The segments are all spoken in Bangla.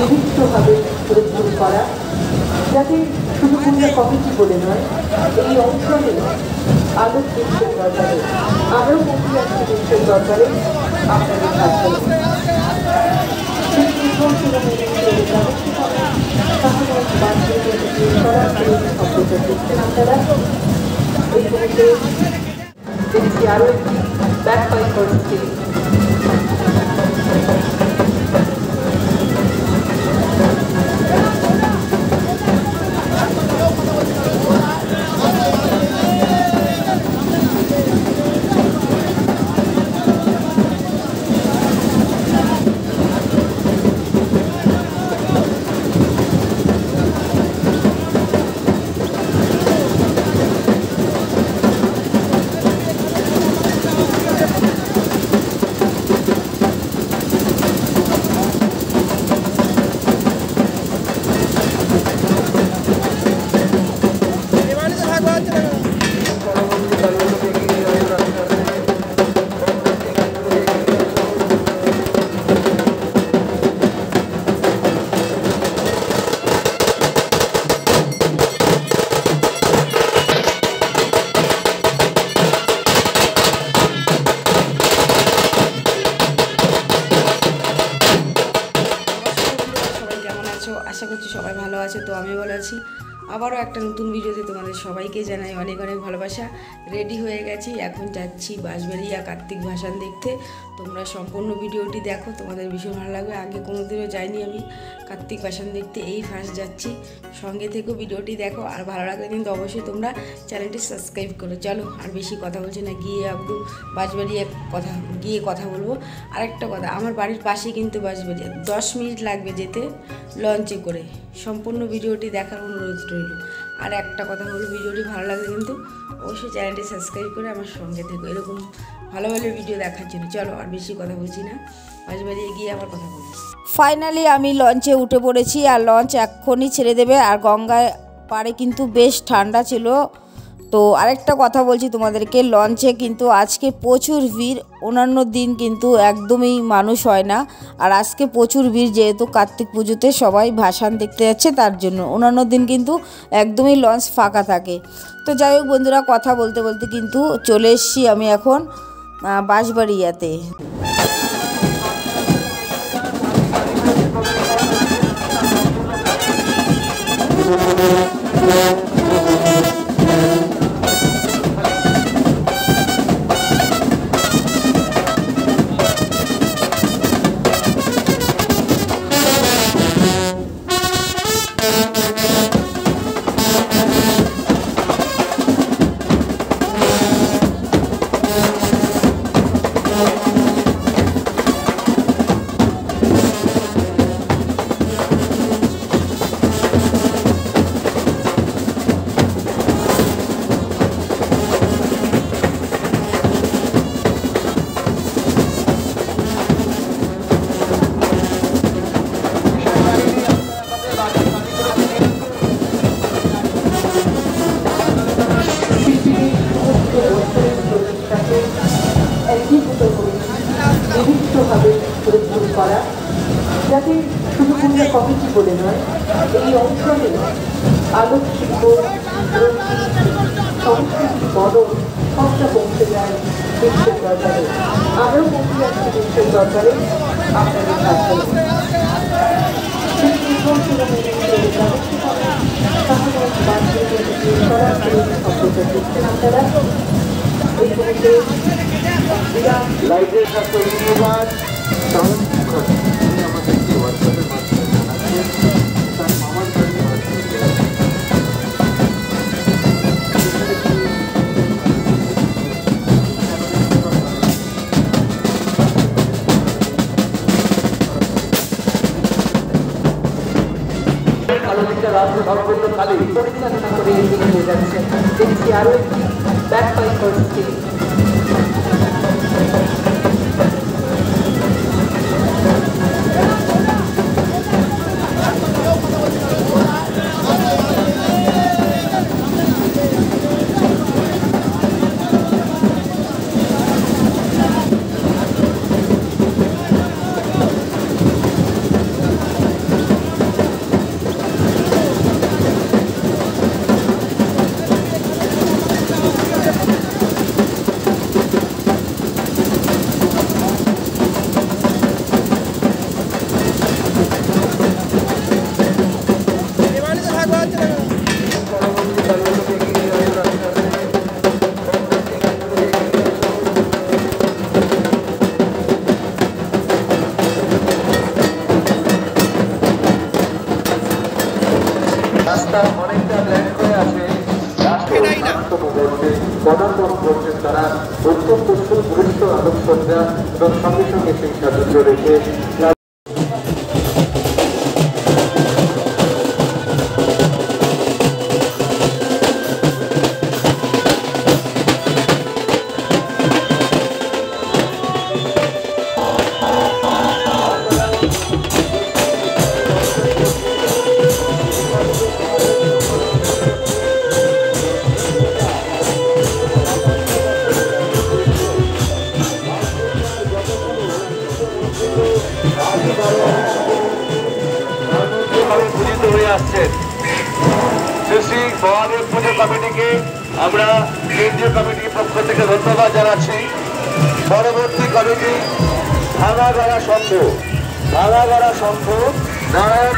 নির্দিষ্টভাবে পরিধান করা, যাতে শুধু পুজো কমিটি বলে নয়, এই অঞ্চলে আলোক দৃশ্যের দরকারে আরও মন্দির আছে দৃশ্যের দরকারে আপনাদের কাছে এই মুহূর্তে দেখছি আরও একটি ব্যাক পাইপ পরিস্থিতি। আশা করছি সবাই ভালো আছে। তো আমি ভালো আছি। আবারও একটা নতুন ভিডিওতে তোমাদের সবাইকে জানাই অনেক অনেক ভালোবাসা। রেডি হয়ে গেছি, এখন যাচ্ছি বাঁশবাড়িয়া কার্তিক ভাসান দেখতে। তোমরা সম্পূর্ণ ভিডিওটি দেখো, তোমাদের ভীষণ ভালো লাগবে। আগে কোনোদিনও যাইনি আমি কার্তিক ভাসান দেখতে, এই ফার্স্ট যাচ্ছি। সঙ্গে থেকেও ভিডিওটি দেখো, আর ভালো লাগলে কিন্তু অবশ্যই তোমরা চ্যানেলটি সাবস্ক্রাইব করো। চলো আর বেশি কথা বলছি না, গিয়ে একদম বাঁশবাড়িয়া গিয়ে কথা বলবো। আরেকটা কথা, আমার বাড়ির পাশেই কিন্তু বাঁশবাড়িয়া, 10 মিনিট লাগবে যেতে লঞ্চে করে। সম্পূর্ণ ভিডিওটি দেখার অনুরোধ রইল। আর একটা কথা হলো, ভিডিওটি ভালো লাগলে কিন্তু অবশ্যই চ্যানেলটি সাবস্ক্রাইব করে আমার সঙ্গে থেকো এরকম ভালো ভালো ভিডিও দেখার জন্য। চলো আর বেশি কথা বলছি না, বাঁশবাড়িয়া গিয়ে আবার কথা বলছি। ফাইনালি আমি লঞ্চে উঠে পড়েছি, আর লঞ্চ এক্ষুনি ছেড়ে দেবে। আর গঙ্গায় পাড়ে কিন্তু বেশ ঠান্ডা ছিল। তো আরেকটা কথা বলছি তোমাদেরকে, লঞ্চে কিন্তু আজকে প্রচুর ভিড়। অন্যান্য দিন কিন্তু একদমই মানুষ হয় না, আর আজকে প্রচুর ভিড়, যেহেতু কার্তিক পুজোতে সবাই ভাসান দেখতে যাচ্ছে তার জন্য। অন্যান্য দিন কিন্তু একদমই লঞ্চ ফাঁকা থাকে। তো যাই হোক বন্ধুরা, কথা বলতে বলতে কিন্তু চলে এসেছি আমি এখন বাঁশবাড়িয়াতে। নির্দিষ্টভাবে পরিধান করা, যাতে শুধু পুজো কমিটি বলে নয়, এই অঞ্চলে আলোক শিল্প, সংস্কৃতি বদল সবটা পৌঁছে যায় বিশ্বের দরকারে। আরও মন্দির আছে বিশ্বের দরকারে আপনাদের কাছে লাইটের সাথে ধন্যবাদ। আমাদেরকে হোয়াটসঅ্যাপের মাধ্যমে জানাচ্ছেন তার মামার বাড়ি রাস্তা সম্পূর্ণ খালি পরিচালনা করে এগিয়ে নিয়ে যাচ্ছে। দেখছি আরও একটি ব্যাক পাইপ পরিস্থিতি। রাস্তা অনেকটা ব্ল্যাক হয়ে আছে, পদার্পণ করছেন তারা উত্তম দক্ষিণ ঘনিষ্ঠ আলোকসজ্জা এবং সঙ্গে সঙ্গে সেই সাজুজ্য রেখে পূজিত হয়ে আসছেন। শ্রী শ্রী মহাদেব পুজো কমিটিকে আমরা কেন্দ্রীয় কমিটির পক্ষ থেকে ধন্যবাদ জানাচ্ছি। পরবর্তী কমিটি ভাঙাগড়া সংঘ নারায়ণ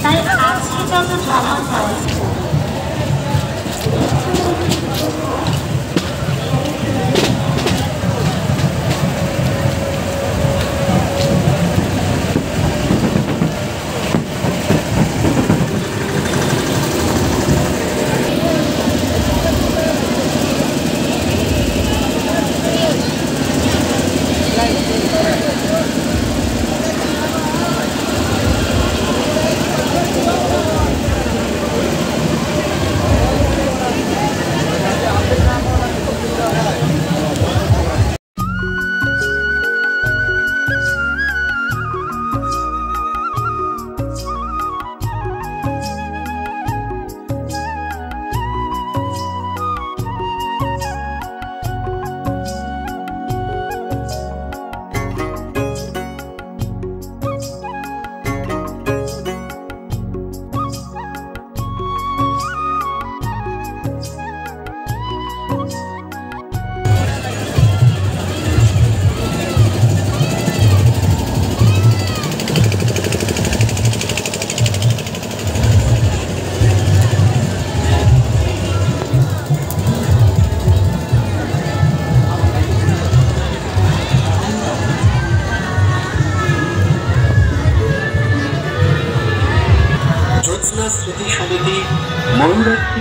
তাই আজকে যত জমা হয়েছে স্মৃতি সমিতি ময়ূরাক্ষী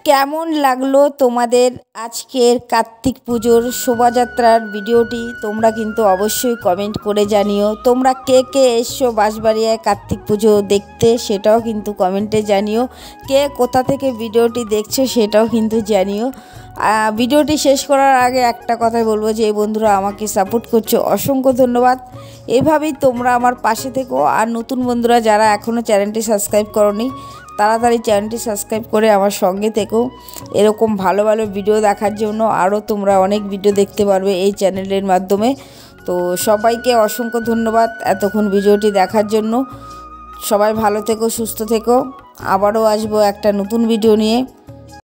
কেমন লাগলো তোমাদের আজকের কার্তিক পুজোর শোভাযাত্রার ভিডিওটি তোমরা কিন্তু অবশ্যই কমেন্ট করে জানিও। তোমরা কে কে এসছো বাঁশবাড়িয়ায় কার্তিক পুজো দেখতে সেটাও কিন্তু কমেন্টে জানিও। কে কোথা থেকে ভিডিওটি দেখছো সেটাও কিন্তু জানিও। ভিডিওটি শেষ করার আগে একটা কথাই বলবো যে এই বন্ধুরা আমাকে সাপোর্ট করছো, অসংখ্য ধন্যবাদ। এভাবেই তোমরা আমার পাশে থেকো। আর নতুন বন্ধুরা যারা এখনও চ্যানেলটি সাবস্ক্রাইব করোনি তাড়াতাড়ি চ্যানেলটি সাবস্ক্রাইব করে আমার সঙ্গে থেকো। এরকম ভালো ভালো ভিডিও দেখার জন্য আরও তোমরা অনেক ভিডিও দেখতে পারবে এই চ্যানেলের মাধ্যমে। তো সবাইকে অসংখ্য ধন্যবাদ এতক্ষণ ভিডিওটি দেখার জন্য। সবাই ভালো থেকো, সুস্থ থেকো। আবারও আসবো একটা নতুন ভিডিও নিয়ে।